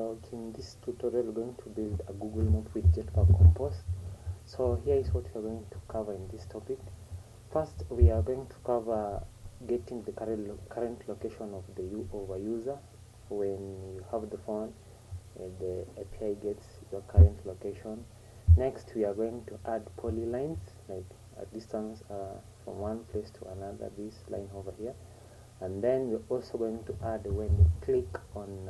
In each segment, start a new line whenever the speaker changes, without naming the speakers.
Okay, in this tutorial we're going to build a Google Map with Jetpack Compose. So here is what we are going to cover in this topic. First, we are going to cover getting the current location of the user when you have the phone and the API gets your current location. Next, we are going to add polylines, like a distance from one place to another, this line over here. And then we're also going to add, when you click on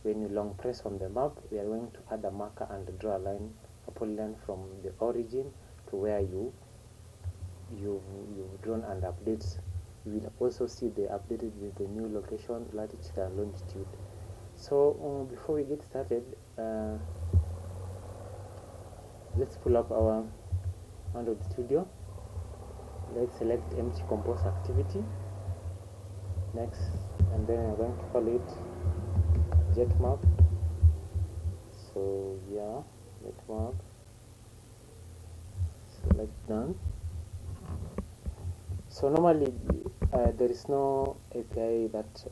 when you long press on the map, we are going to add a marker and draw a line, a polyline from the origin to where you've drawn and updates. You will also see the updated with the new location, latitude and longitude. So before we get started, let's pull up our Android Studio. Let's select empty compose activity. Next, and then I'm going to call it JetMap. So yeah, JetMap. Select done. So normally there is no API that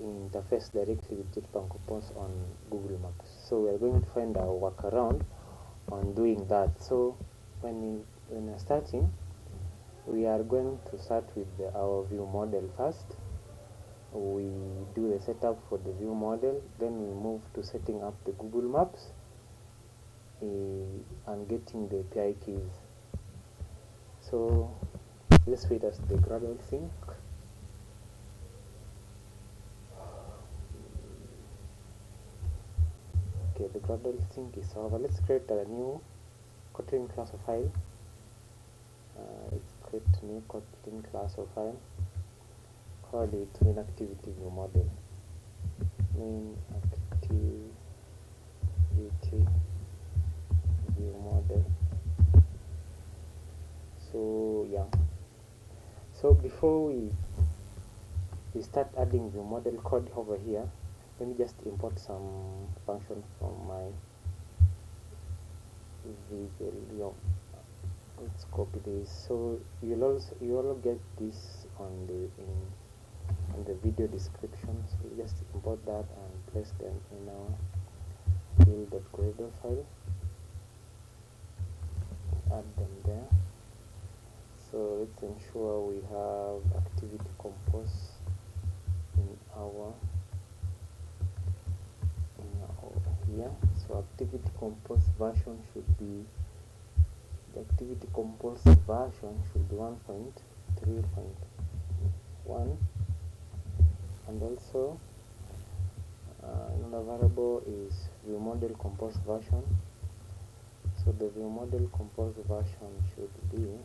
interface directly with Jetpack Compose on Google Maps. So we are going to find a workaround on doing that. So when you're starting, we are going to start with our ViewModel first. We do the setup for the ViewModel, then we move to setting up the Google Maps and getting the API keys. So let's wait as the Gradle sync. Okay, the Gradle sync is over. Let's create a new Kotlin class of file. Let's create a new Kotlin class of file. Call it main activity view model. Main activity view model. So yeah. So before we start adding view model code over here, let me just import some function from my Visual. Let's copy this. So you'll get this on the video description. So we just import that and place them in our build.gradle file. Add them there. So let's ensure we have activity compose in our here. So activity compose version should be, the activity compose version should be 1.3.1, and also another variable is ViewModel compose version. So the ViewModel compose version should be,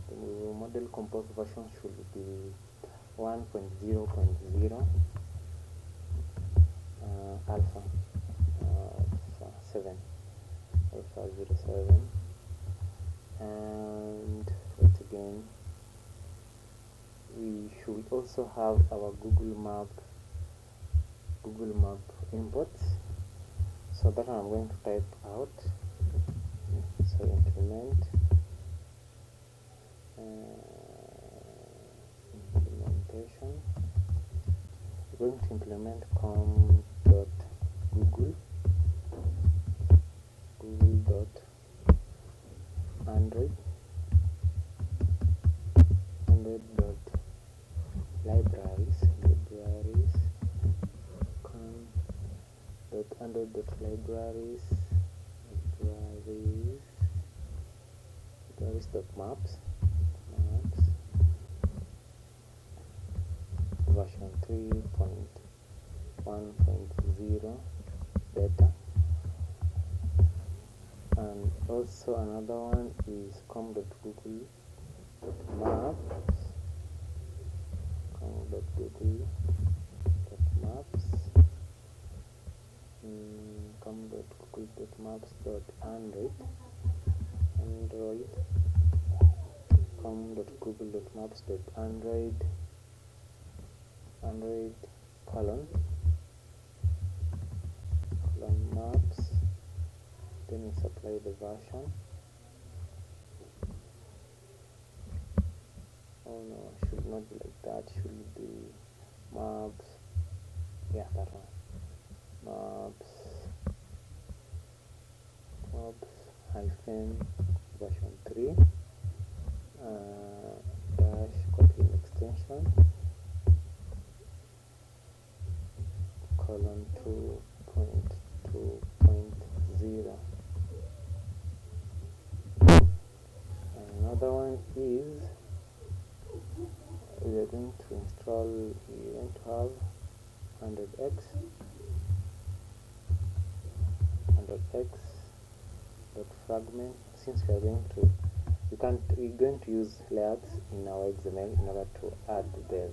the ViewModel compose version should be 1.0.0 alpha 7, alpha 07, and once again we should also have our Google Map imports. So that one I'm going to type out. So implementation. We're going to implement libraries version 3.1.0 data, and also another one is com.google.maps com.google.maps.android com.google.maps.android colon maps, then we supply the version. Oh no, should not be like that, should be map 10 version 3 dash Kotlin extension colon 2.2.0. Another one is we are going to install, we want to have 100x dot fragment. Since we are going to, we're going to use layouts in our XML in order to add the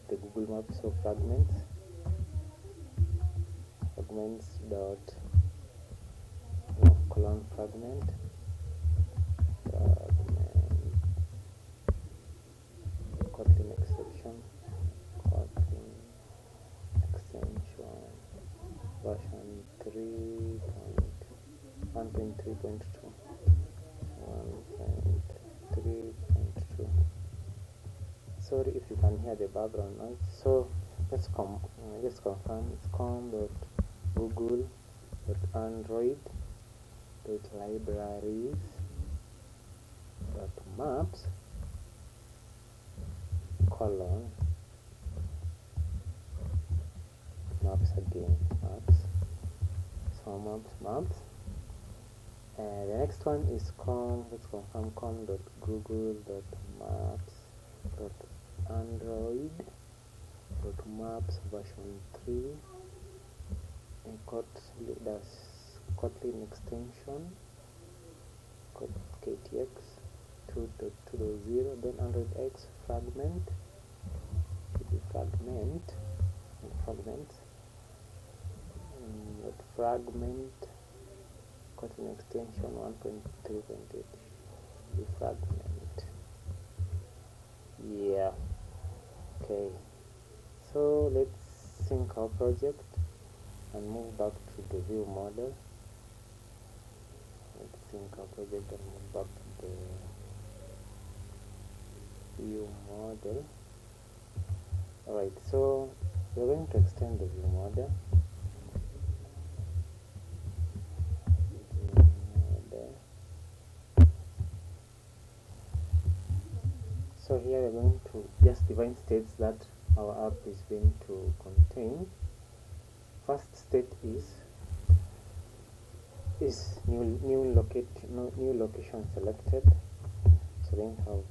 Google Map. So fragments dot colon fragment Kotlin extension version 1.3.2. Sorry if you can hear the background noise. So let's confirm it's com.google.android.libraries.maps colon maps again maps. So maps. The next one is let's confirm com.google.maps.android.maps version 3 and Kotlin extension KTX 2.2.0, then Android X fragments Kotlin extension 1.3.8 fragment. Yeah, okay, so let's sync our project and move back to the ViewModel. Let's sync our project and move back to the ViewModel. Alright, so we're going to extend the ViewModel. So here we're going to just define states that our app is going to contain. First state is new location selected. So then have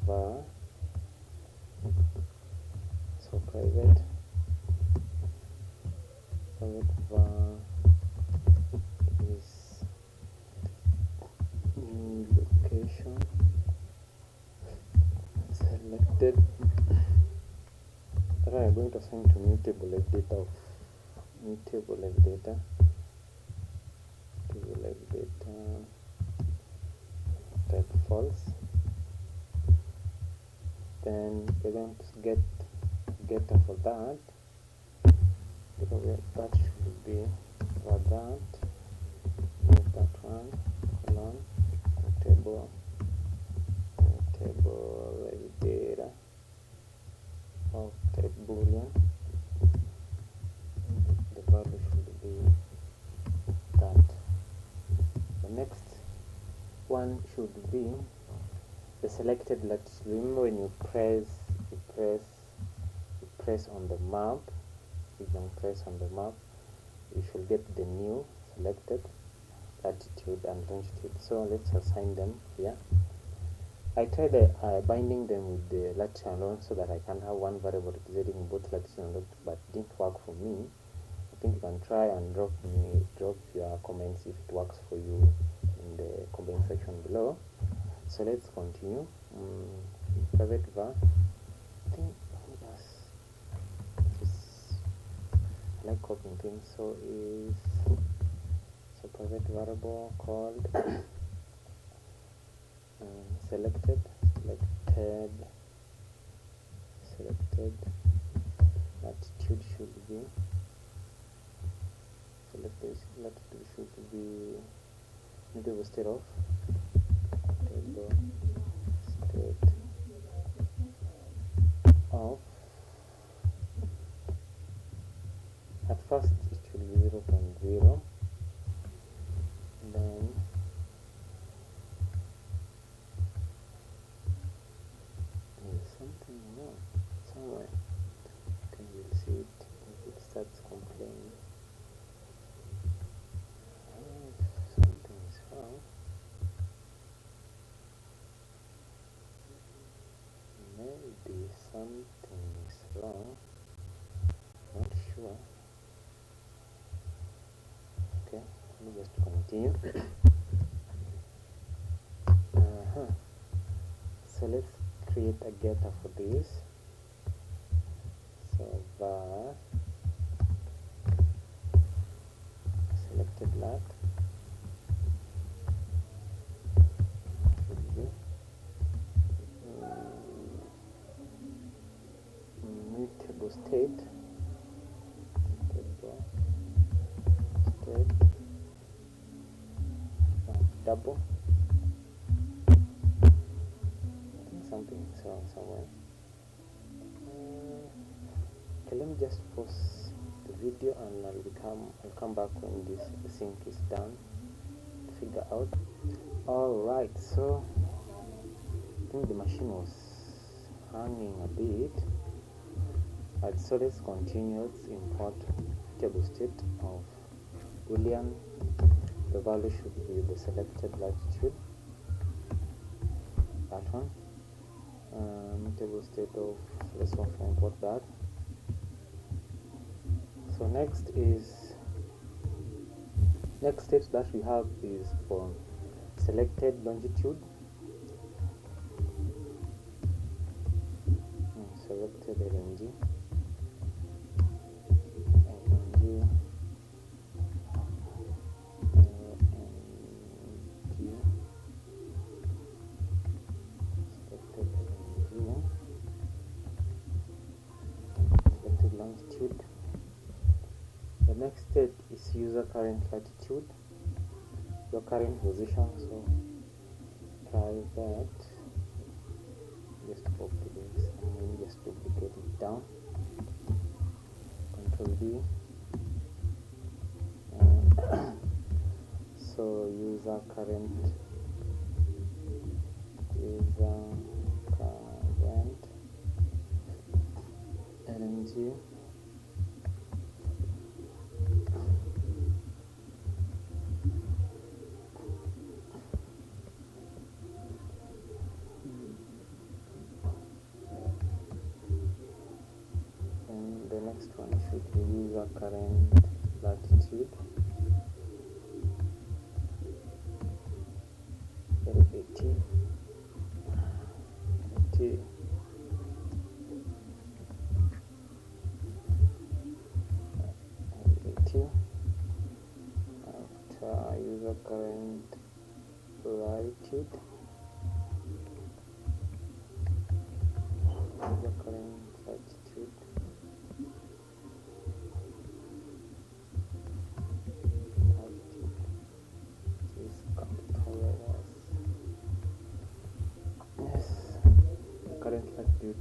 private var is new location selected. Then I'm going to assign to mutable like data type false. Then we're going to get getter for that, because that should be for that. Move that one colon table data of type boolean. The value should be that. The next one should be the selected latitude. Remember, when you press on the map, you should get the new selected latitude and longitude. So let's assign them here. I tried binding them with the latitude and longitude so that I can have one variable representing both latitude and longitude, but it didn't work for me. I think you can try and drop your comments if it works for you in the comment section below. So let's continue. Private var. I think I like copying things. So private variable called selected latitude should be mutable state of at first it should be 0.0, then something's wrong, not sure. Okay, let me just continue. So let's create a getter for this. So var selected lat should be mutable state double. I think something's wrong somewhere. Okay, let me just pause the video and I'll come back when this sync is done to figure out. Alright, so I think the machine was hanging a bit. Right, so let's continue. Let's import table state of Boolean. The value should be the selected latitude, that one. Table state of, let's also import that. So next state that we have is for selected longitude. Selected LNG. Selected longitude. The next state is user current latitude, your current position. So try that. Just copy this and then just duplicate it down. Control D. So user current LNG. And the next one should be user current latitude. LAT. After user current latitude, is capital letters. Yes, current latitude.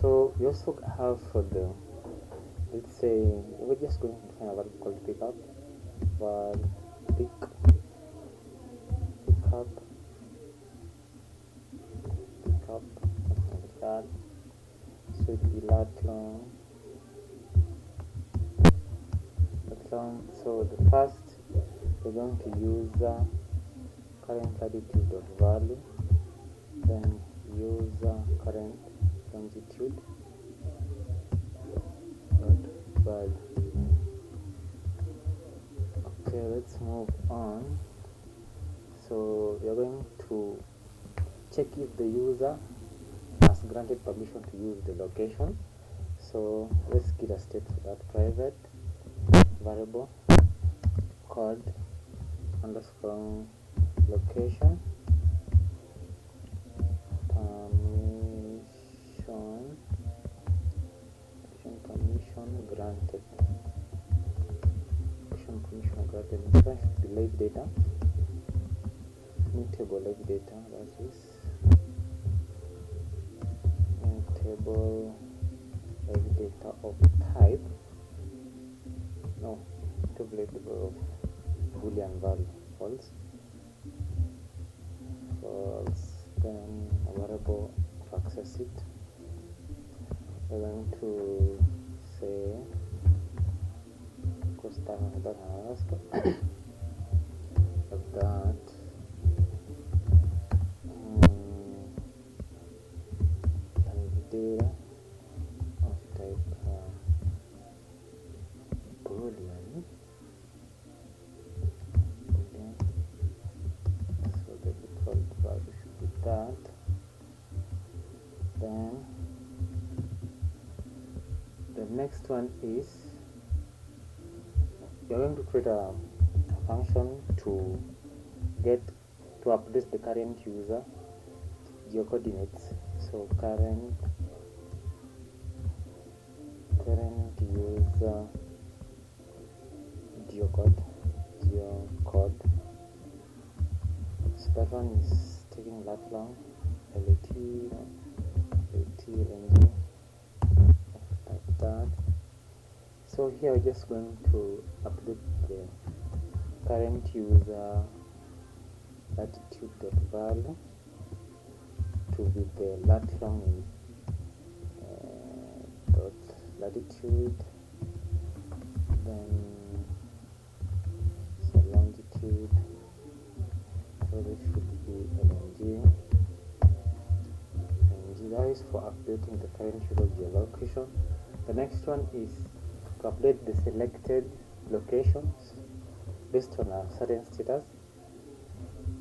So we also have for the, let's say we're just going to find a value called pickup. Val pickup, something like that. So it will be lat long. So the first we're going to use current latitude of value, then use current longitude dot value. Okay, let's move on. So we are going to check if the user has granted permission to use the location. So let's get a state for that. Private variable called underscore location permission granted. Permission granted. This one should be live data. Mutable live data. That is mutable live data of type. No, mutable live data of Boolean value. False. Then a variable to access it. We're going to say that data next one is you're going to create a function to update the current user geocoordinates. So current user geocode. So that one is taking that long. LAT ranging like that. So here we're just going to update the current user latitude.value to be the lat long dot latitude, then so longitude, so this should be LNG. That is for updating the current user geolocation. The next one is to update the selected locations based on a certain status.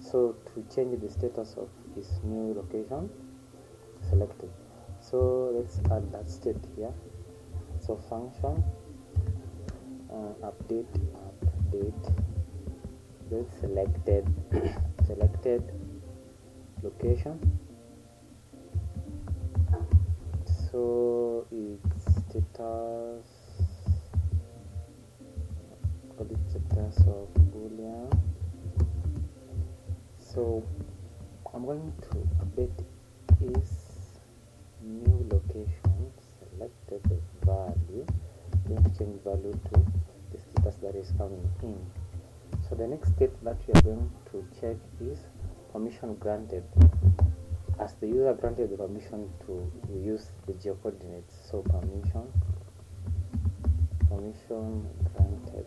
So to change the status of this new location selected. So let's add that state here. So function update the selected location. So its status, call it status of boolean. So I'm going to update is new location selected value, going to change value to the status that is coming in. So the next state that we are going to check is permission granted, as the user granted the permission to use the geocoordinates. So permission granted.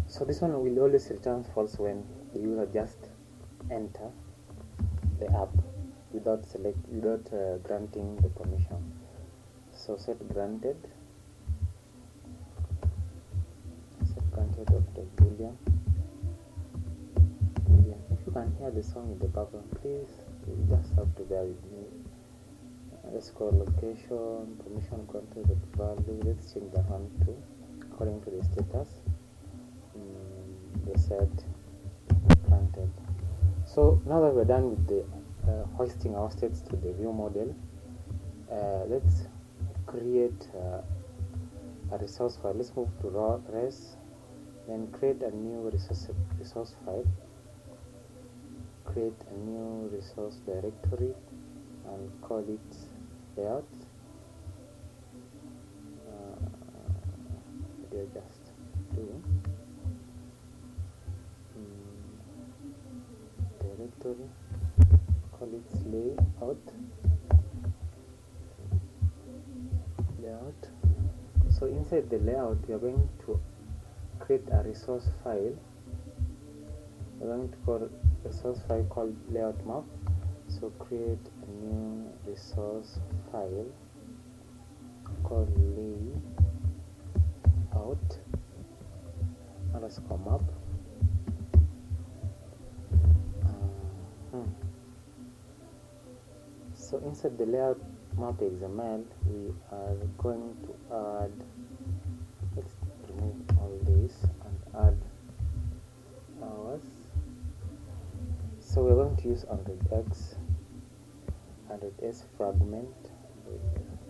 So this one will always return false when the user just enter the app without granting the permission. So set granted of the boolean. If you can hear the song in the background, please, you just have to bear with me. Let's call location permission granted of value. Let's change that one to according to the status. Set granted. So now that we're done with the hoisting our states to the ViewModel, let's create a resource file. Let's move to res, then create a new resource file, create a new resource directory and call it layout. Just do directory, call it layout. So inside the layout we are going to create a resource file. We're going to call a resource file called layout map. So create a new resource file called layout underscore map. So inside the layout map XML, we are going to add, let's remove all this and add ours. So we're going to use 100x, 100s fragment.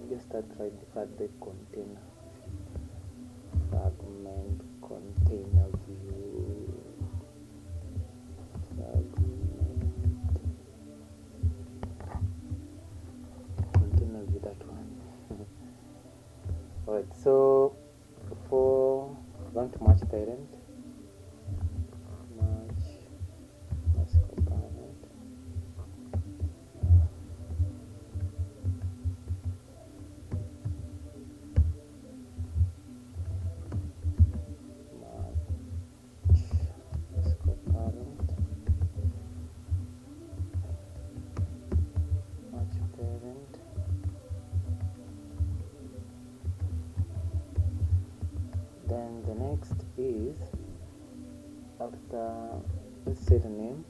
Just start right at the container, fragment container view, that one. Alright, so for going to match parent, match parent, then the next is after, let's set a name.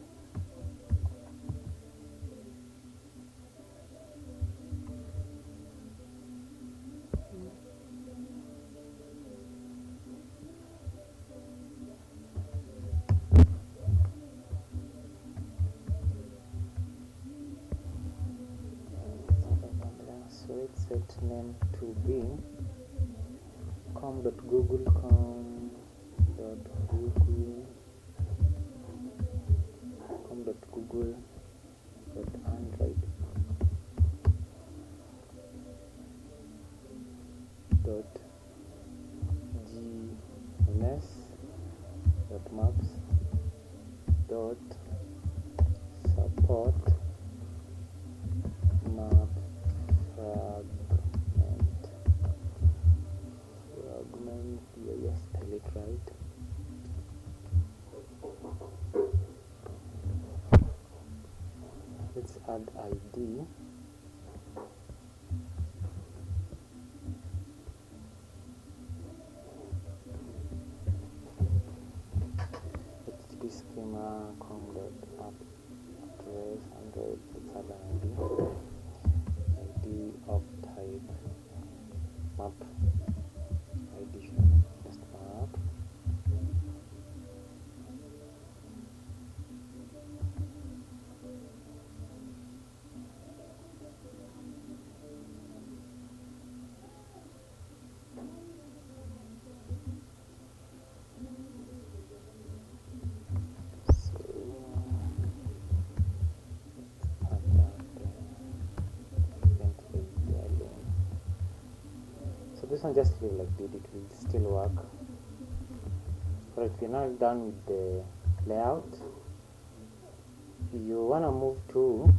set name to be com.google com.google.android .gms.maps.support map fragment. Yes, spell it right. Let's add ID. HTTP schema com.address Android. Let's add an ID of type map. ID just map. This one just leave like did, it will still work. Alright, we're now done with the layout. You wanna move to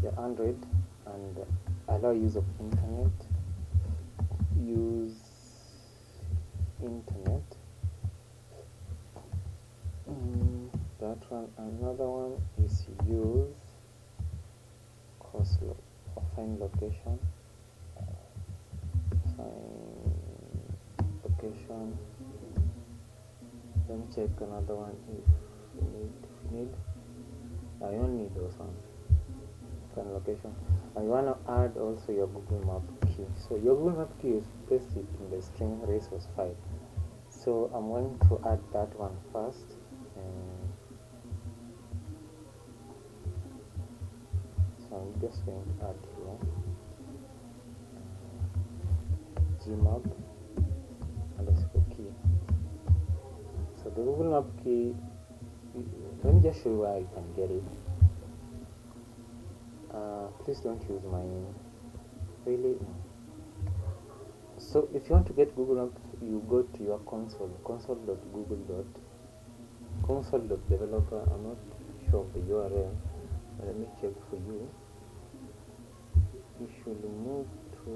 your Android and allow use of internet. Use internet. That one. Another one is use find location. Location. Let me check another one if we need. I don't need those ones. Find location. And you want to add also your Google Map key. So your Google Map key is paste it in the string resource file. So I'm going to add that one first. So I'm just going to add here gmap underscore key. So the Google Map key, let me just show you where you can get it. Please don't use mine. Really. So if you want to get Google Map, you go to your console.developer. I'm not sure of the URL, but let me check for you. You should move to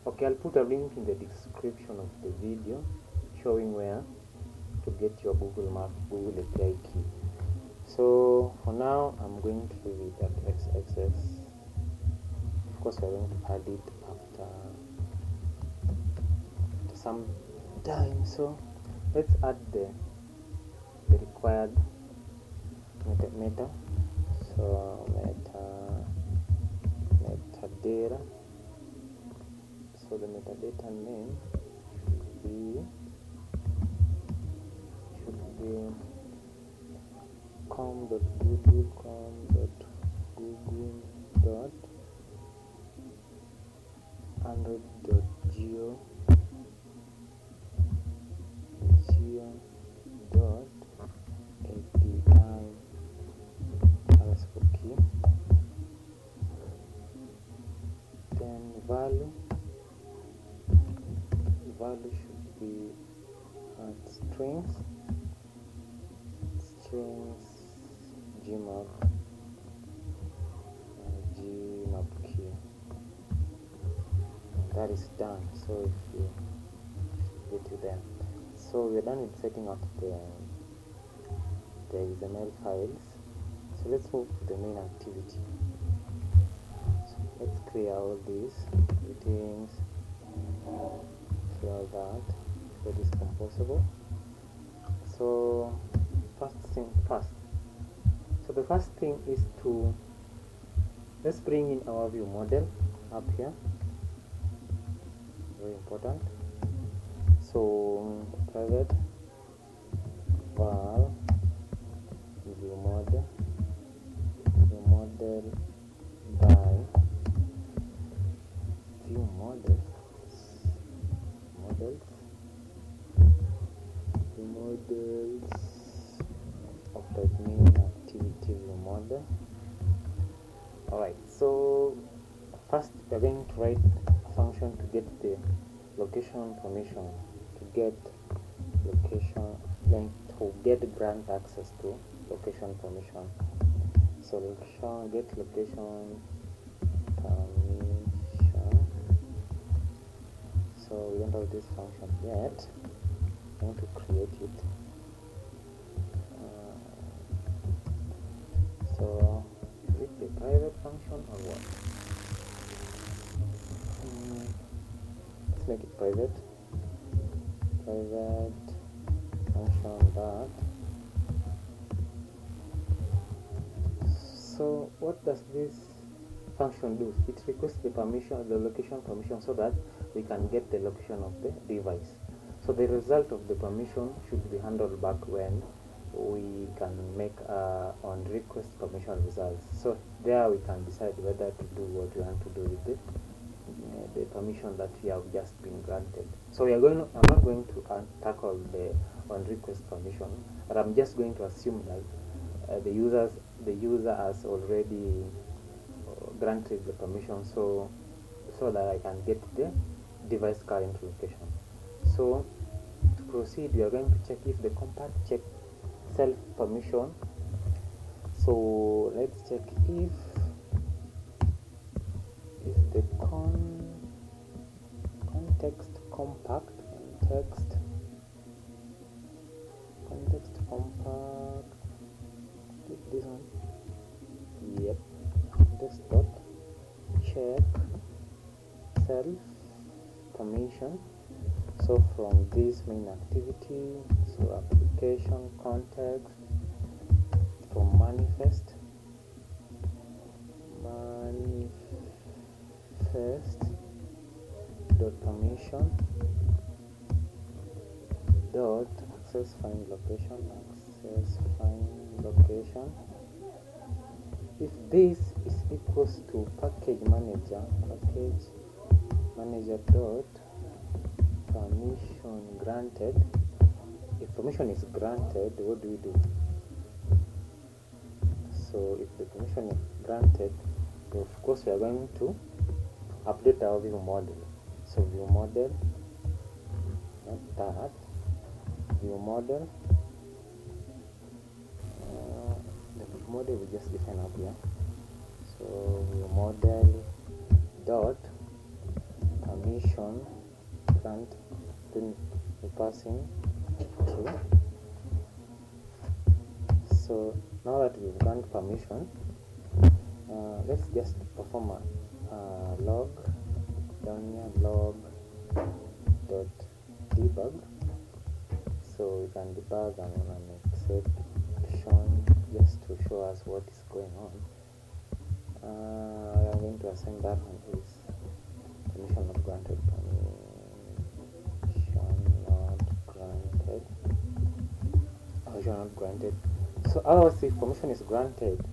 okay, I'll put a link in the description of the video showing where to get your Google API key. So for now, I'm going to leave it at XXS. Of course, we're going to add it after some time. So let's add the required meta. So metadata. So the metadata name should be com.google.android.geo.api_key. Then value should be strings gmap key. And that is done. So if you get to there, so we're done with setting up the XML files. So let's move to the main activity. So let's clear all these things, clear that, so it is composable. So first thing first. So the first thing is to let's bring in our ViewModel up here. Very important. So private var ViewModel by ViewModel models of the main activity ViewModel. Alright, so first we're going to write a function to get the location permission, to get grant access to location permission. So get location permission. So we don't have this function yet. I'm going to create it. So is it the private function or what? Let's make it private function that. So what does this function do? It requests the location permission, so that we can get the location of the device. So the result of the permission should be handled back when we can make on request permission results. So there we can decide whether to do what we want to do with the permission that we have just been granted. So I'm not going to tackle the on request permission, but I'm just going to assume that the user has already granted the permission, so that I can get the device current location. So to proceed, we are going to check if the compact check self permission. So let's check if the context compact this one. Yep, this dot check self permission. So from this main activity, so application context, from manifest dot permission dot access find location. If this is equals to package manager dot permission granted. If permission is granted, what do we do? So if the permission is granted, of course we are going to update our ViewModel. So ViewModel, not that, ViewModel, the ViewModel we just define up here. So ViewModel dot permission grant, then we passing to. So now that we've granted permission, let's just perform a log down here, log dot debug. So we can debug an exception just to show us what is going on. I'm going to assign that one is permission not granted. Permission not granted. So ours, if permission is granted,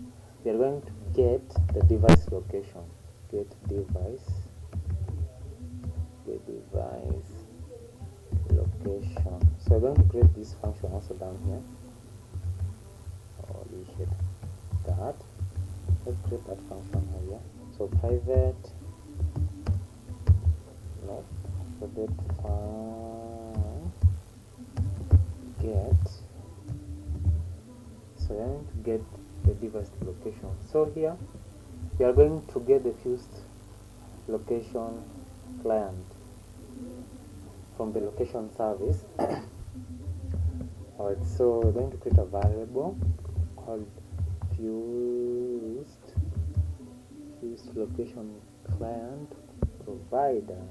we are going to get the device location. Get device location. So we're going to create this function also down here. Holy shit. That. Let's create that function here. So private get. So we're going to get the device location. So here we are going to get the fused location client from the location service. Alright, so we're going to create a variable called fused location client provider.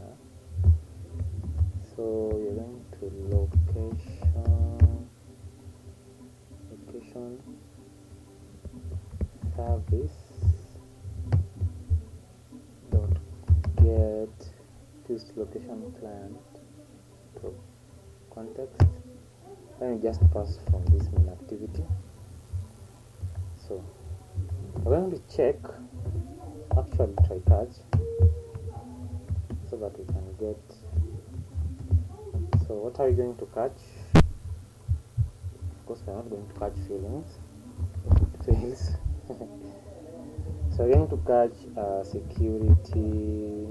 So you're going to location service dot get fused location client context. Let me just pass from this main activity. So we're going to check, actually try catch, so that we can get. So what are we going to catch? Of course we're not going to catch feelings. Fails. So we're going to catch security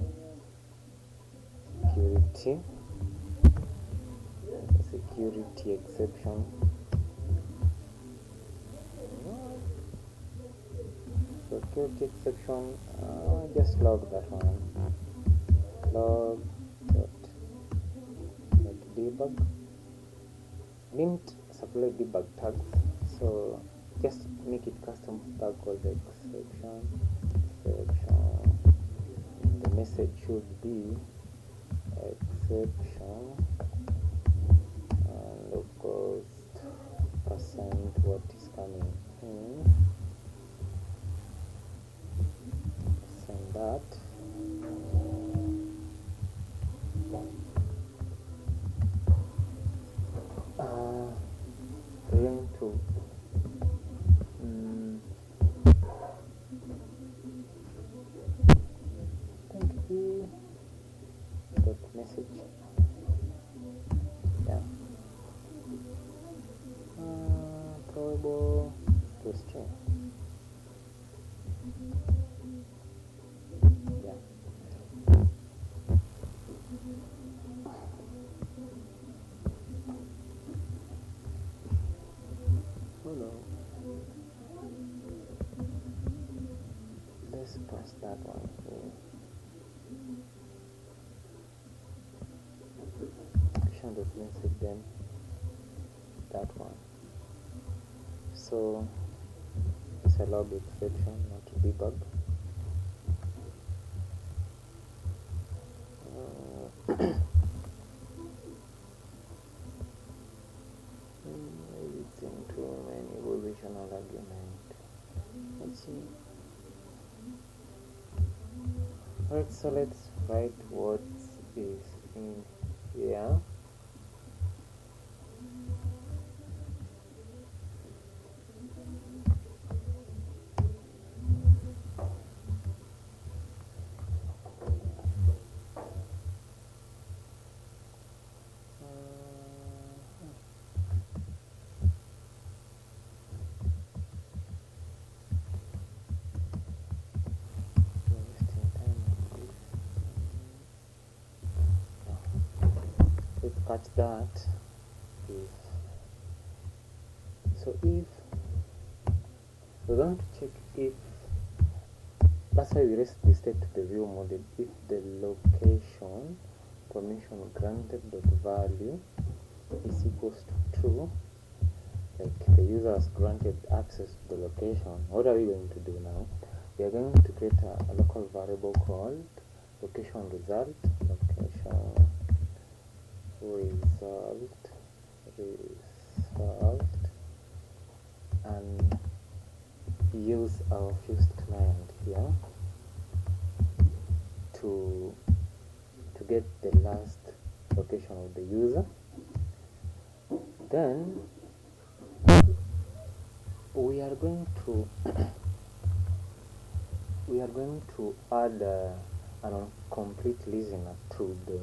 exception. Security exception, just log that one. Log debug. Didn't supply debug tags, so just make it custom tag called exception. The message should be exception and localhost percent what is coming in. Send that. We're going to dot message. Yeah. Probable to string. Yeah. Hello. Let's pass that one here. Action dot message, then that one. So it's a log exception, not debug. It's into any positional argument. Let's see. Alright, so let's write what is in here. Catch that. If we're going to check if, that's why we raise the state to the view model, if the location permission granted value is equals to true, like the user has granted access to the location. What are we going to do now? We are going to create a local variable called location result, and use our fused client here to get the last location of the user. Then we are going to add an complete listener to the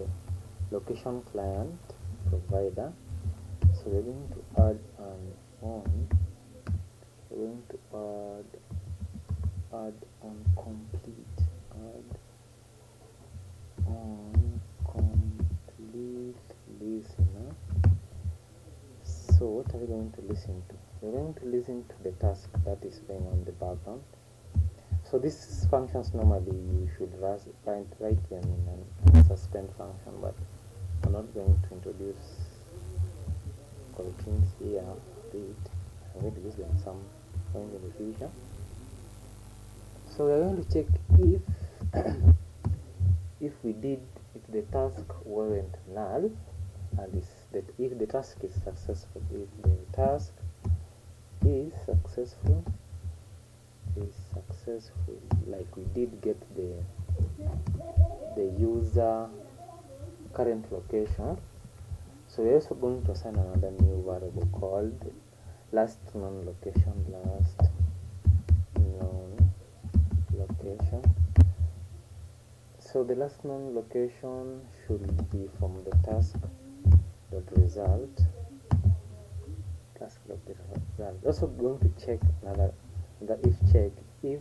location client provider. So we're going to add an on. We're going to add on complete. Add on complete listener. So what are we going to listen to? We're going to listen to the task that is going on the background. So these functions normally you should write them in a suspend function, but I'm not going to introduce coroutines here. I'm going to use them some point in the future. So we're going to check if the task wasn't null, and if the task is successful. If the task is successful, like we did get the user current location. So we're also going to assign another new variable called last known location. Last So the last known location should be from the task dot result. Task dot result. Also going to check another if check if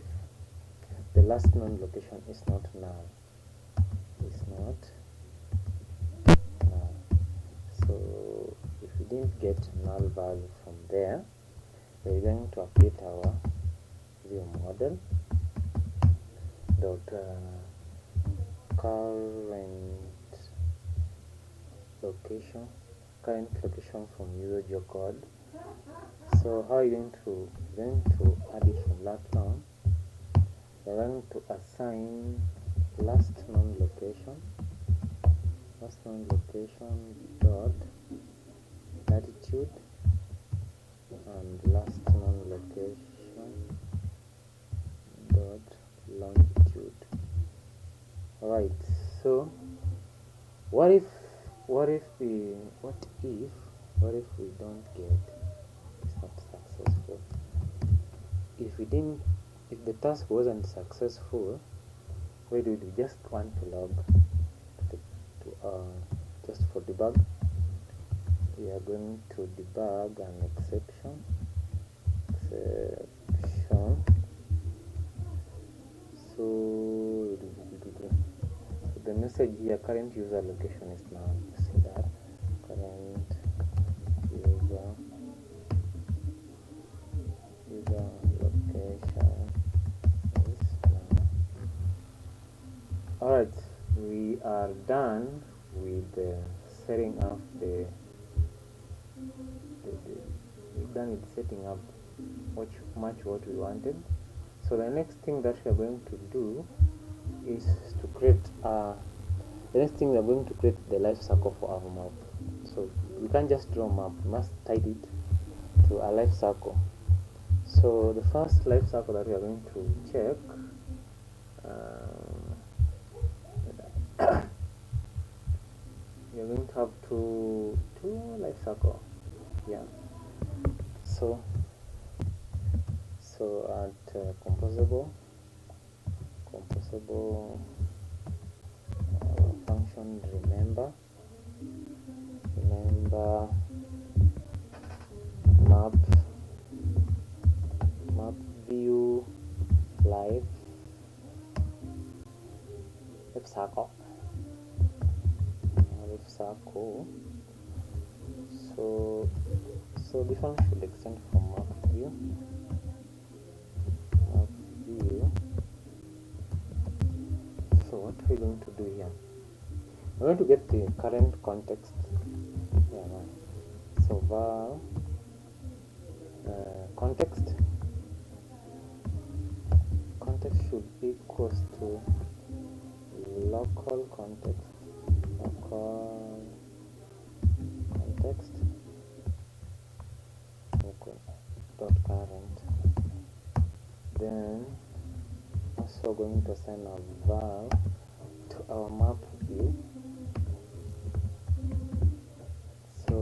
the last known location is not null. Is not null. So if we didn't get null value from there, we're going to update our ViewModel dot current location from user geocode. So how are you going to add it from that one? We're going to assign last known location dot latitude and last known location dot longitude. Alright, so what if we don't get, it's not successful. If the task wasn't successful, where do we just want to log just for debug? We are going to debug an exception. So the message here, current user location is now. See that current user location is now. Alright, we are done with setting up setting up what we wanted. So the next thing that we are going to do is to create the life cycle for our map. So we can't just draw a map, we must tie it to a life cycle. So the first life cycle that we are going to check, we are going to have two life cycle. Yeah. So at composable function remember map view life cycle. So this one should extend from map view. So what are we going to do here? We're going to get the current context. So var context should equals to local context dot current. Then also going to assign a val to our map view. So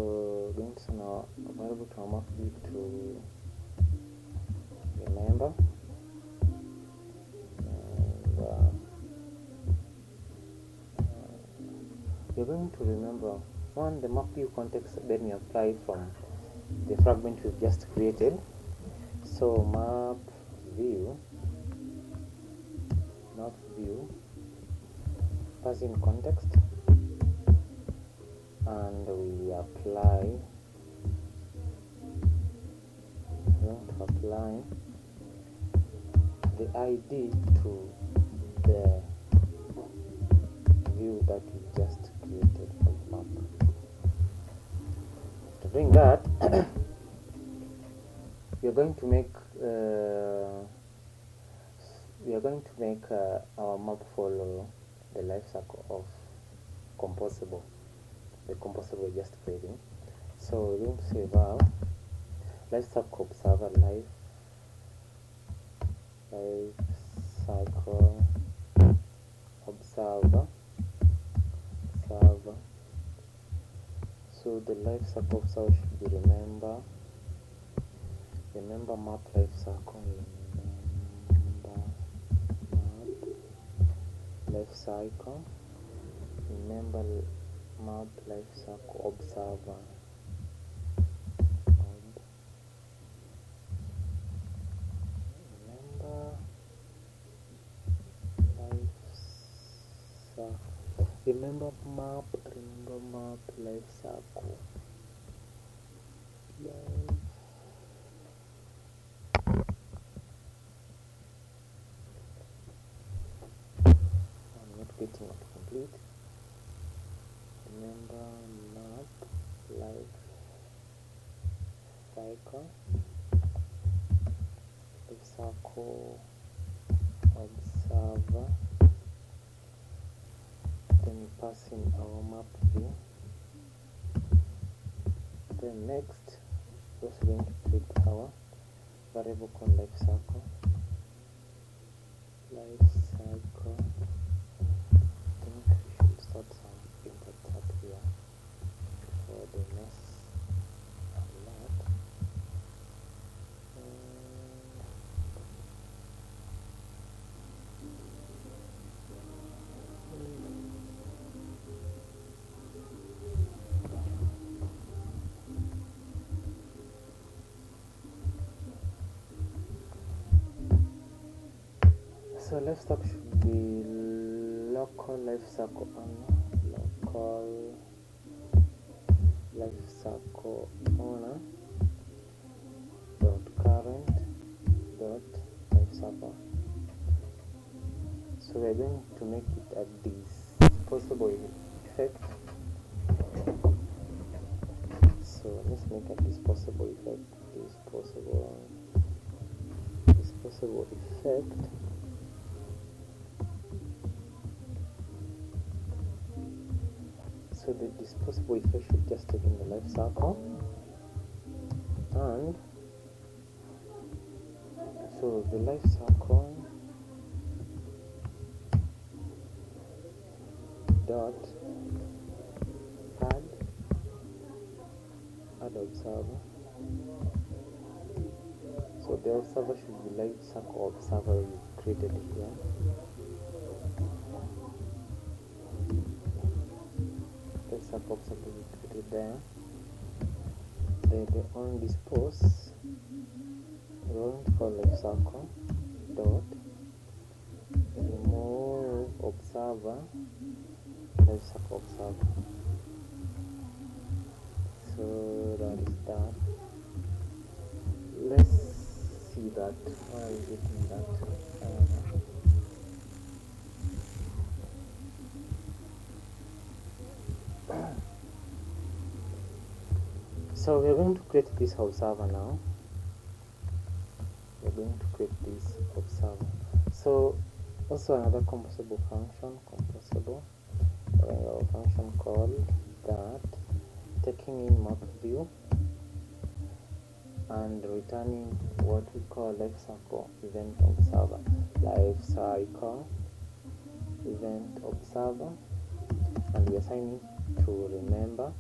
going to send our variable to our map view to remember. You're going to remember the map view context, then you apply from the fragment we've just created. So map view passing context, and we apply the ID to the view that we just created for the map. To bring that, we are going to make our map follow the life cycle of the composable we're just creating. So we're going to say val life cycle observer life cycle observer. So the life cycle observer should be remember map life cycle, life cycle. Remember map life cycle observer. Remember map life cycle. I'm not getting it complete. Remember map life cycle observer. Then we pass in our map view. Then next, we're also going to create our variable called life cycle. I think we should start some inputs up here for the mess a lot. So life cycle should be local life cycle owner, local life cycle owner dot current dot life cycle. So we're going to make it a disposable effect. So let's make a disposable effect. Disposable effect. So the disposable effect should just take in the life cycle, and so the life cycle dot add observer. So the observer should be life cycle observer we created here. Substituted there. Then the on dispose, we're going to call life cycle dot remove observer life cycle observer. So that is that. Let's see that. Why are we getting that? So we're going to create this observer now. We're going to create this observer. So also another composable function, a function called that, taking in map view and returning what we call life cycle event observer. Life cycle event observer, and we assign it to remember.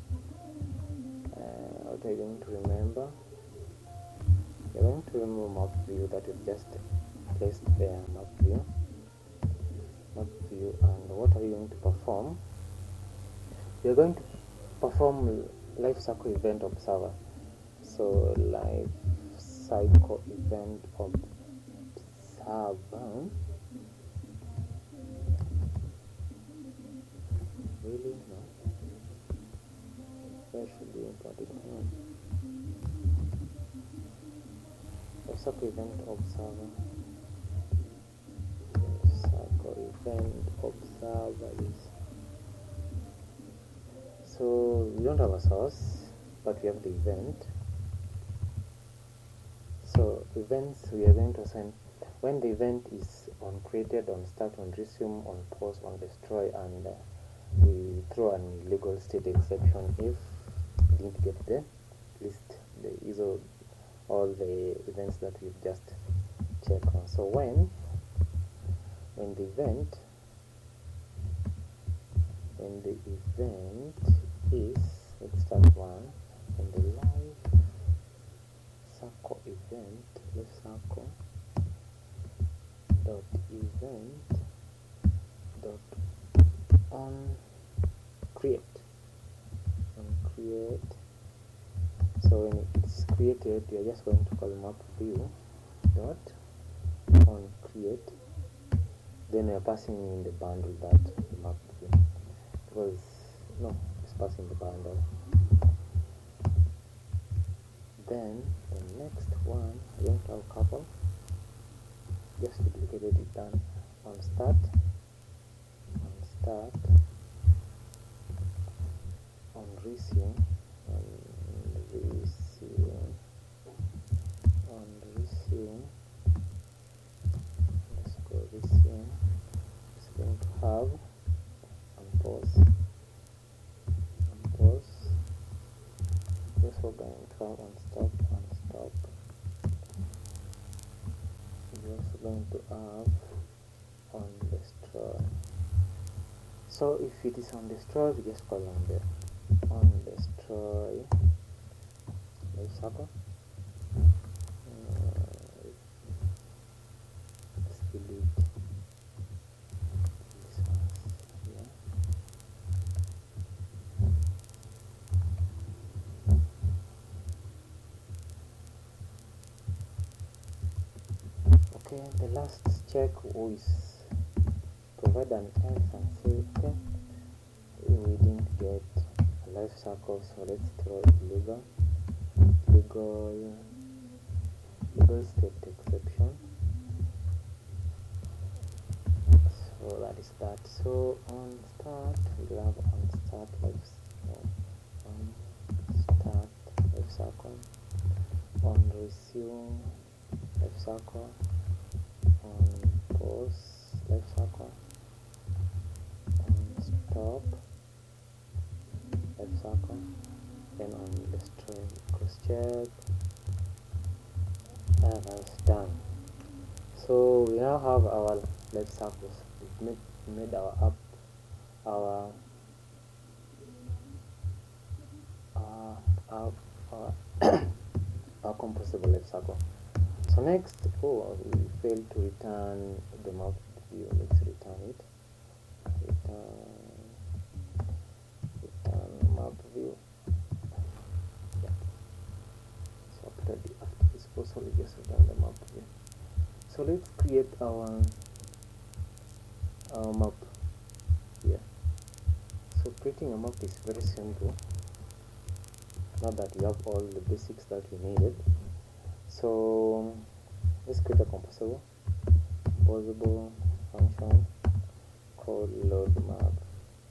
What are you going to remember? You're going to remember map view that we've just placed there. Map view, and what are you going to perform? You're going to perform life cycle event observer. So life cycle event observer really no. Where should we import it? Cycle event observer. Cycle event observer is. So we don't have a source, but we have the event. So events we are going to assign when the event is on created, on start, on resume, on pause, on destroy, and we throw an illegal state exception if we didn't get the list, the ISO, all the events that we've just checked on. So when the event is, let's start one, and the life cycle event, life cycle dot event dot on create. So when it's created, we are just going to call map view dot on create. Then we are passing in the bundle that the map view, because no, it's passing the bundle. Then the next one, we're going to have a couple. Just duplicated it done on start, on resume, let's go resume. It's going to have on pause. This we're going to have on stop. We're also going to have on destroy. So if it is on destroy, we just call on destroy lifecycle. Let's delete this one here. Okay, the last check is provide an else and say okay, we didn't get a life cycle, so let's throw legal state exception. So that is that. So on start, we'll have on start life cycle, on resume life cycle, on pause life cycle, on stop life cycle, then on destroy cross check, and that's done. So we now have our life cycles. We've made our app, our composable life cycle. So next, we failed to return the map view. Let's return it. Return map view. Yeah. So after this post, we just return the map view. So let's create our map here. So creating a map is very simple. Now that we have all the basics that we needed. So let's create a composable function called load map.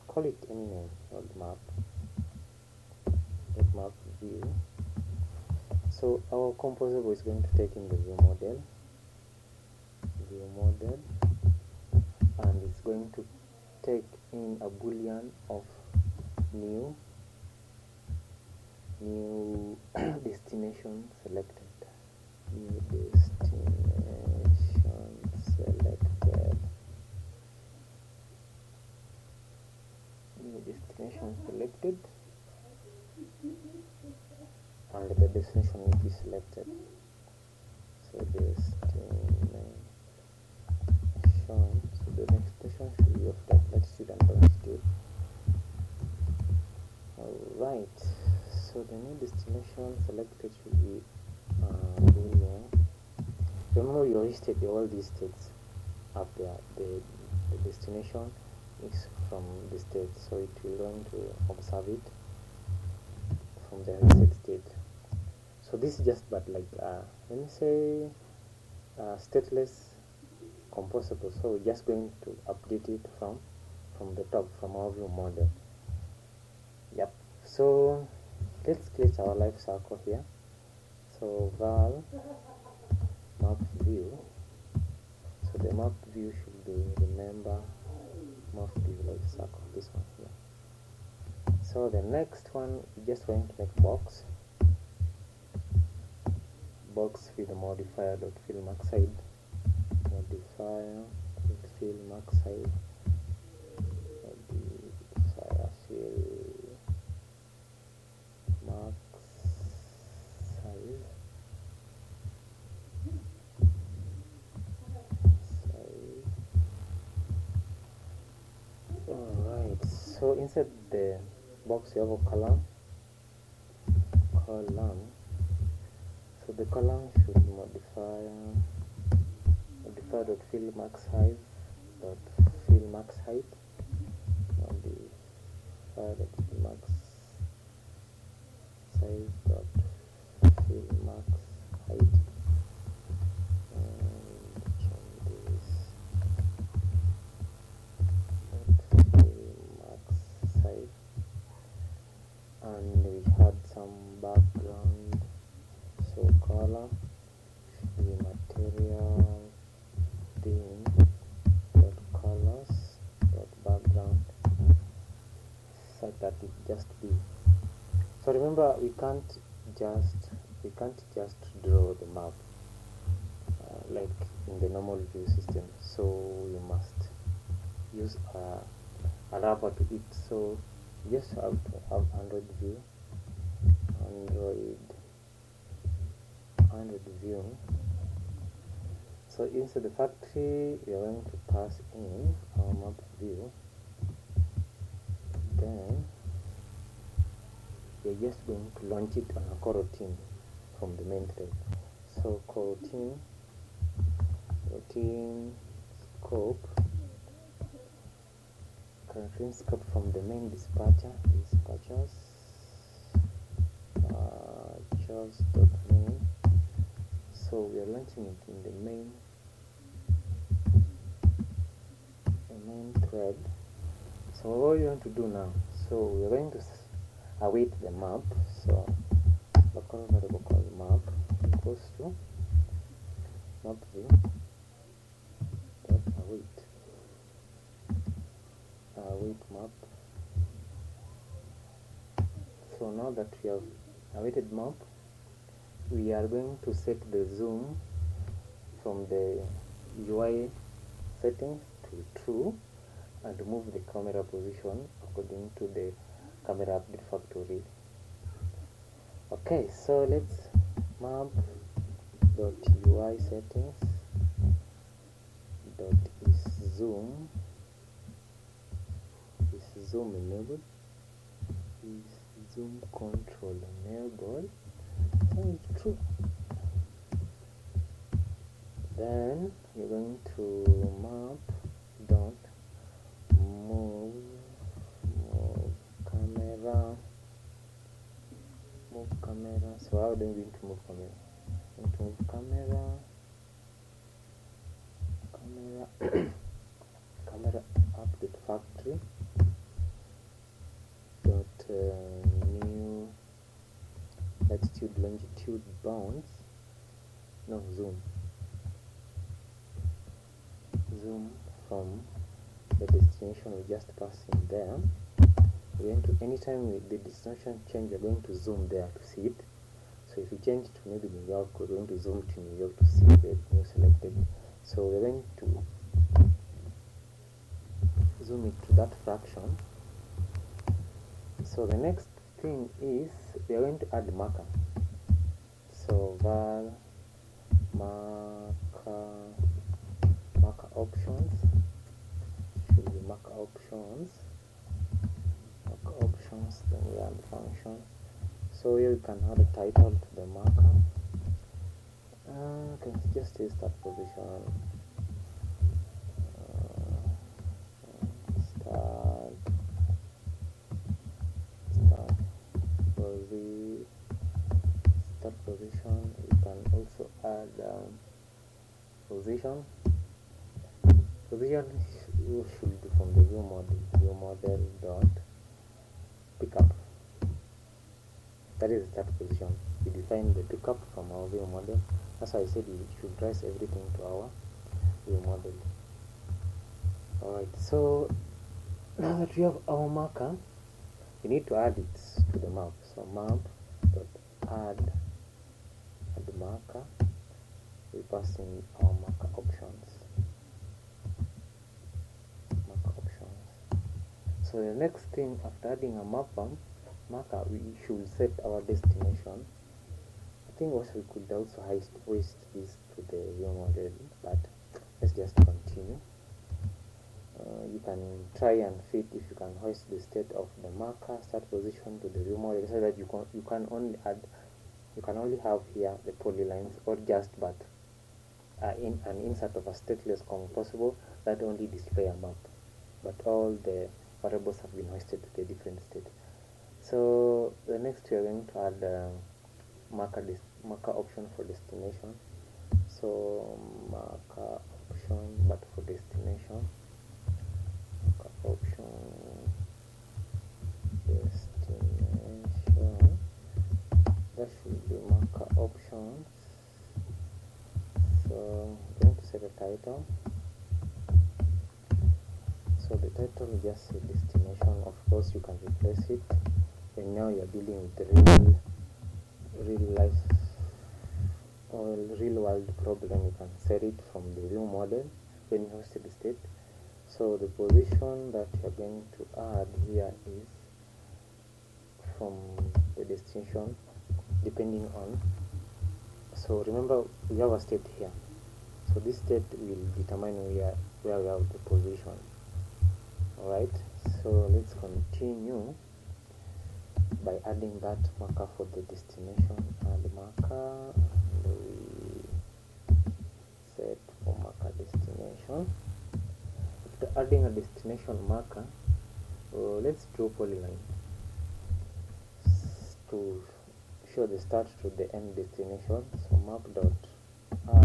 Call it any name, load map view. So our composable is going to take in the view model, and it's going to take in a boolean of new destination selected. And the destination will be selected. So destination. So the destination should be of type latitude and longitude. Alright. So the new destination selected should be boolean. Remember, you listed all these states up there. The destination is from the state, so it will going to observe it from the reset state. So this is just but like let me say stateless composable. So we're just going to update it from the top, from our view model. Yep. So let's create our life cycle here. So val map view. So the map view should be, remember, map view life cycle, this one here. So the next one, we're just going to make box with the modifier dot fill max side, modifier dot fill max side, modifier fill max size, So inside the box you have a column. So the column should modify dot fill max height dot fill max height, modify dot fill max size dot fill max height, and change this dot fill max size. And we had some background, so color should be material theme dot colors dot background, such that it just be. So remember, we can't just draw the map like in the normal view system, so we must use a wrapper to it. So you just have to have Android view. So inside the factory we are going to pass in our map view, then we are just going to launch it on a coroutine from the main thread. So coroutine scope from the main dispatchers main. So we are launching it in the main thread. So what we want to do now, so we are going to await the map. So local variable called map equals to map view dot await map. So now that we have awaited map, we are going to set the zoom from the UI settings to true and move the camera position according to the camera update factory. Okay, so let's map dot UI settings dot is zoom enabled, is zoom control enabled, and it's true. Then you're going to map dot move camera. So how do we going to move camera? Going to move camera camera update factory dot new latitude longitude bounds, no, zoom from the destination we just passed in there. We're going to, anytime the destination change, we're going to zoom there to see it. So if you change to maybe New York, we're going to zoom to New York to see the new selected. So we're going to zoom it to that fraction. So the next thing is we are going to add marker. So var marker options should be marker options, then we add the function. So here we can add a title to the marker. Okay, just use start position. Start position. You can also add position you should do from the ViewModel dot pickup. That is the start position. We define the pickup from our ViewModel. That's why I said we should trace everything to our ViewModel. Alright, so now that we have our marker, we need to add it to the map. So map dot add the marker. We pass in our marker options. So the next thing after adding a marker, we should set our destination. I think also we could also hoist this to the ViewModel, but let's just continue. you can try and fit if you can hoist the state of the marker start position to the view model, so that you can only have here the polylines, or just but in an insert of a stateless composable that only display a map, but all the variables have been hoisted to the different state. So the next we are going to add marker option for destination. So marker option, but for destination, marker option destination, that should be marker options. So I'm going to set a title. So the title will just say destination. Of course, you can replace it when now you're dealing with the real life or real world problem. You can set it from the view model when you host the state. So the position that you're going to add here is from the destination, depending on. So remember, we have a state here. So this state will determine where we have the position. Alright, so let's continue by adding that marker for the destination. Add marker, and we set for marker destination. After adding a destination marker, let's draw polyline to show the start to the end destination. So map dot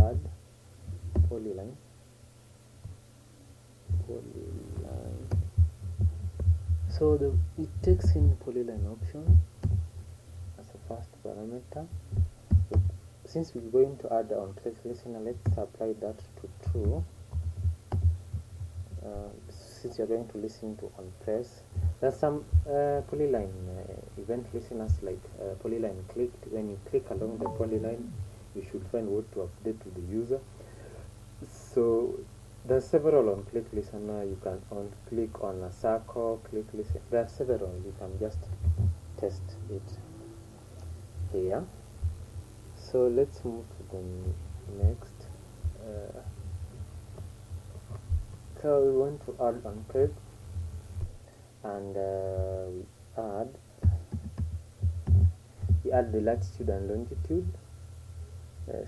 add polyline. So it takes in polyline option as a first parameter. So since we're going to add on place listener, let's apply that to true. Since you're going to listen to on press, there's some polyline event listeners, like polyline clicked. When you click along the polyline, you should find what to update to the user. So there's several on click listener. You can click on a circle, click listen. There are several. You can just test it here. So let's move to the next. So we want to add on click, and we add the latitude and longitude,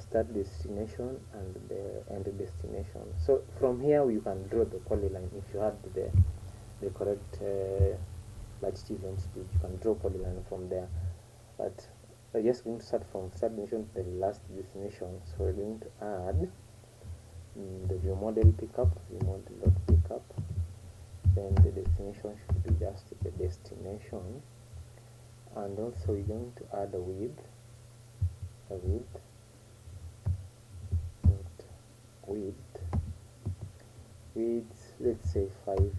start destination and the end destination. So from here you can draw the polyline. If you have the correct latitude longitude, you can draw polyline from there. But we're just going to start from start destination to the last destination. So we're going to add the ViewModel pickup, ViewModel.pickup. Then the destination should be just the destination, and also we're going to add a width. Width, let's say 5f,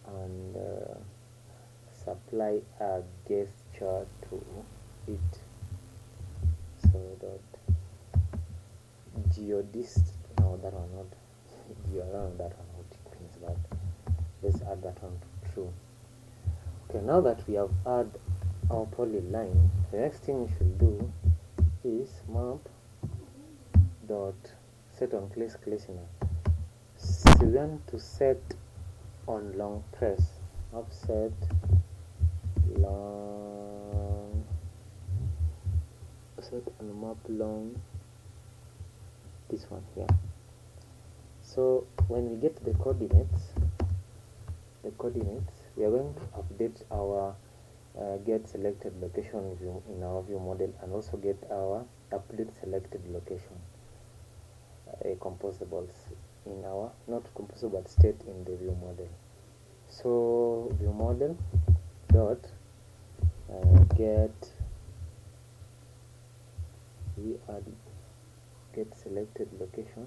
and supply a gesture to it. So dot geodist, no, that one not geoaround, that one not it means, but let's add that one to true. Okay, now that we have added our polyline, the next thing we should do is map dot set on place listener. So we want to set on long press. Map set long, set on map long, this one here. So when we get the coordinates, we are going to update our get selected location view in our view model, and also get our update selected location composables in our not composable state in the view model. So view model dot get, we add get selected location.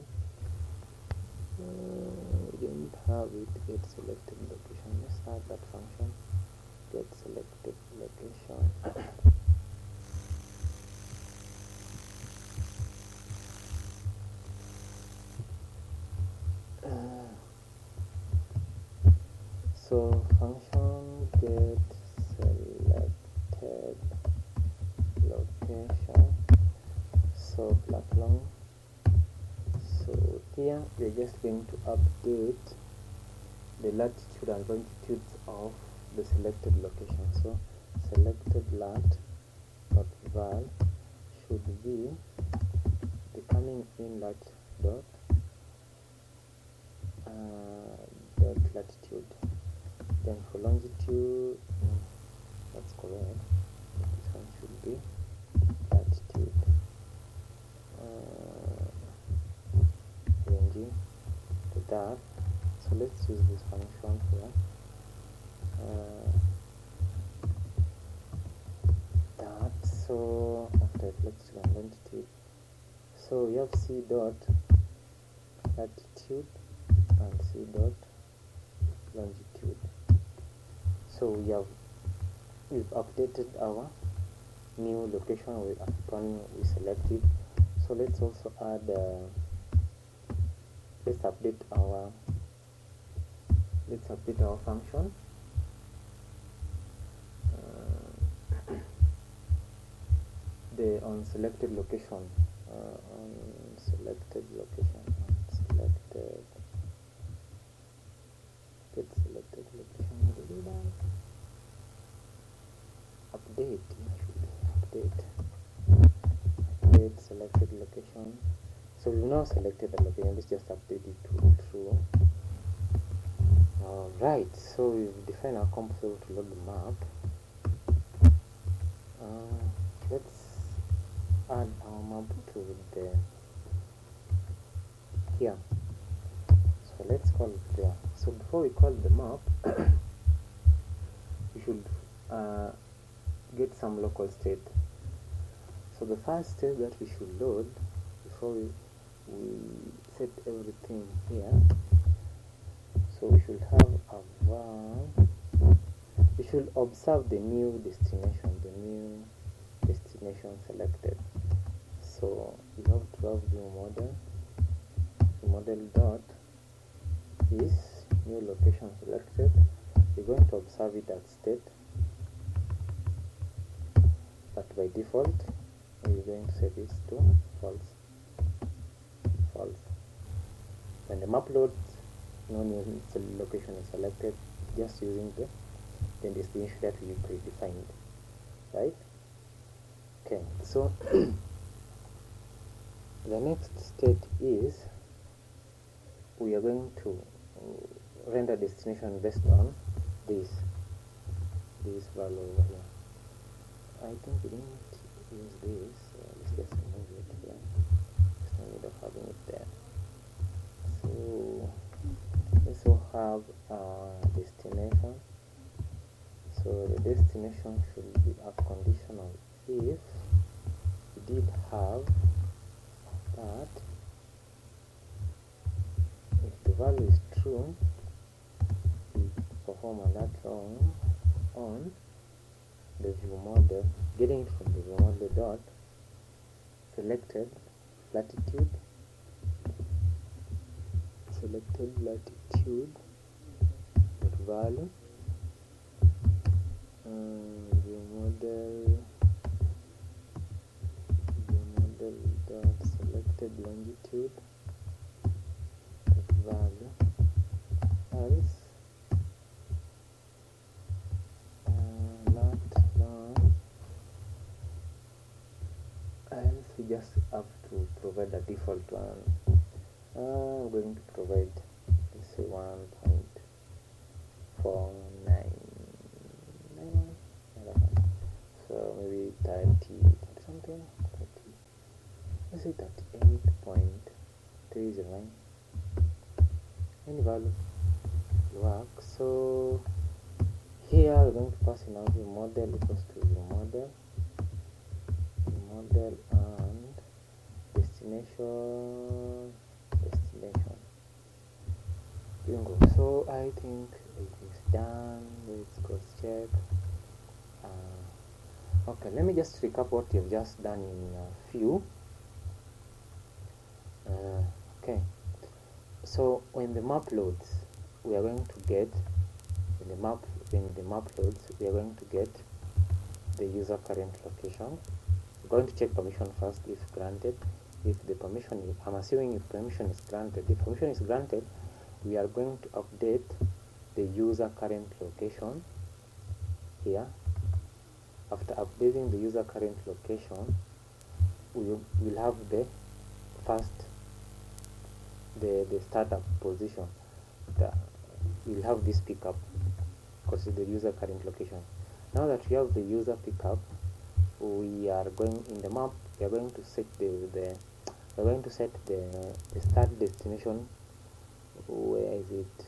We didn't have it, get selected location. Let's add that function, get selected location. So function get selected location, so flat long, so here we're just going to update the latitude and longitudes of the selected location. So selected lat.val should be the coming in lat dot latitude. Then for longitude, that's correct. This one should be latitude. Changing to that. So let's use this function here. So after latitude and longitude, so we have c dot latitude and c dot longitude. So we've updated our new location we selected. So let's also add let's update our function. The on selected location, get selected location, update selected location. So we've now selected the location. Let's just update it to true. Alright, so we've defined our composite to load the map. Let's add our map to the here. So let's call it there. So before we call the map, we should get some local state. So the first state that we should load before we set everything here. So we should have a var. We should observe the new destination selected. So you have to have ViewModel dot is new location selected. You're going to observe it at state, but by default you're going to set this to false. When the map loads, no new location is selected, just using the destination that we predefined, right? Okay, so the next state is we are going to render destination based on this value over here. I think we didn't use this, so let's just remove it here. There's no need of having it there. So let's also have our destination. So the destination should be a conditional if we did have that. If the value is true, we perform alert on the ViewModel, getting it from the ViewModel dot selected latitude dot value ViewModel dot selected longitude dot value else we just have to provide a default one. I'm going to provide, let's say, 1.4991. So maybe 30 something, 30. Let's say 38.309. Any value will work. So here we're going to pass in our ViewModel equals to ViewModel and destination. Bingo. So I think it is done. Let's cross check. Okay, let me just recap what you've just done in a few. Okay, so when the map loads, we are going to get when the map loads, we are going to get the user current location. We're going to check permission first if granted. if the permission is, I'm assuming if permission is granted. If permission is granted, we are going to update the user current location here. After updating the user current location, we will have the first the startup position. We'll have this pickup because it's the user current location. Now that we have the user pickup, we are going in the map. We are going to set the start destination. Where is it?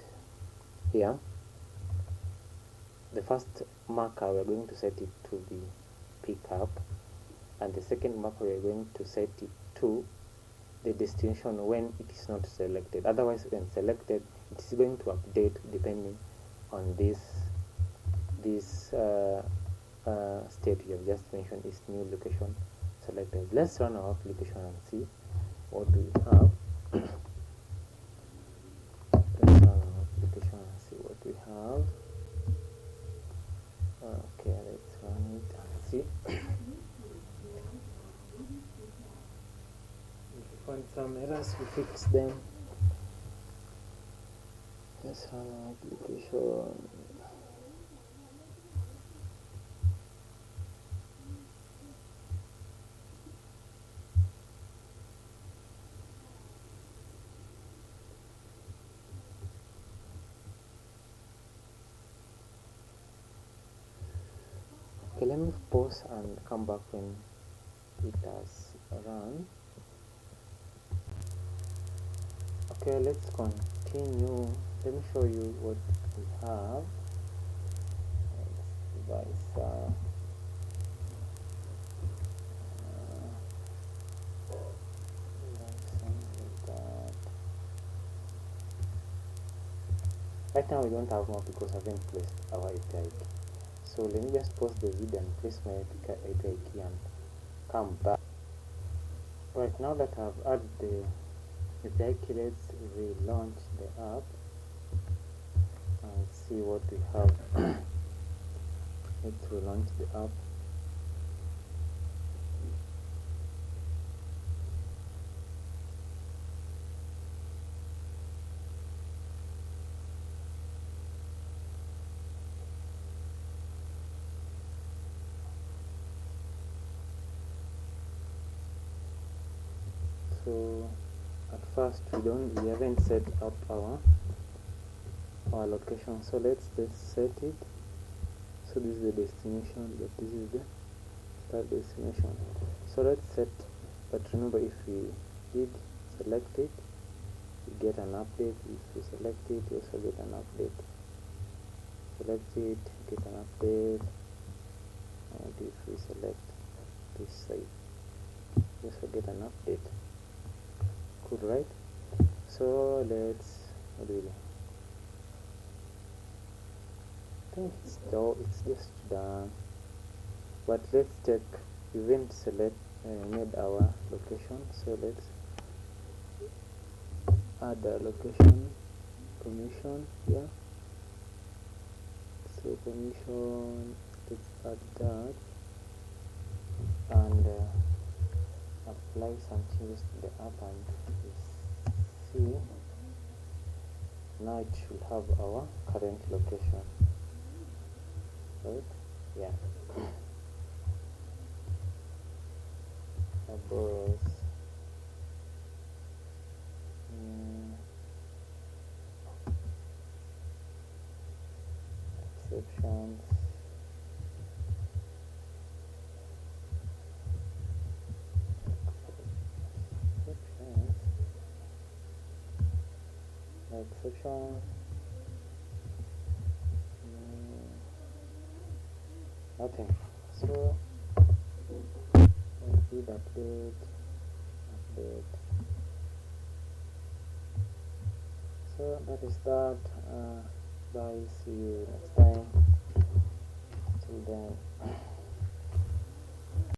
Here. The first marker we are going to set it to the pickup, and the second marker we are going to set it to the destination when it is not selected. Otherwise, when selected, it is going to update depending on this state we have just mentioned is new location selected. Let's run our application and see what we have. Let's run our application and see what we have. Okay, let's run it and see. If we find some errors, we fix them. Let's run our application. Okay, let me pause and come back when it has run. Okay, let's continue. Let me show you what we have. Device right now we don't have more because I haven't placed our API key. So let me just pause the video and place my API key and come back. Right, now that I've added the API key, let's relaunch the app and see what we have. Let's relaunch the app. So at first we haven't set up our location, so let's set it. So this is the destination, but this is the start destination. So let's set, but remember, if we did select it, we get an update. If we select it, we also get an update. Select it, get an update. And if we select this side, we also get an update. Good, right? So let's, what do we do? I think it's just done, but let's check. We haven't made our location, so let's add a location permission here. So permission, let's add that and apply some changes to the app, and see now it should have our current location, right? Yeah. Suppose exceptions. Exception. Nothing. So we did update. So that is that. Bye. See you next time. Till then.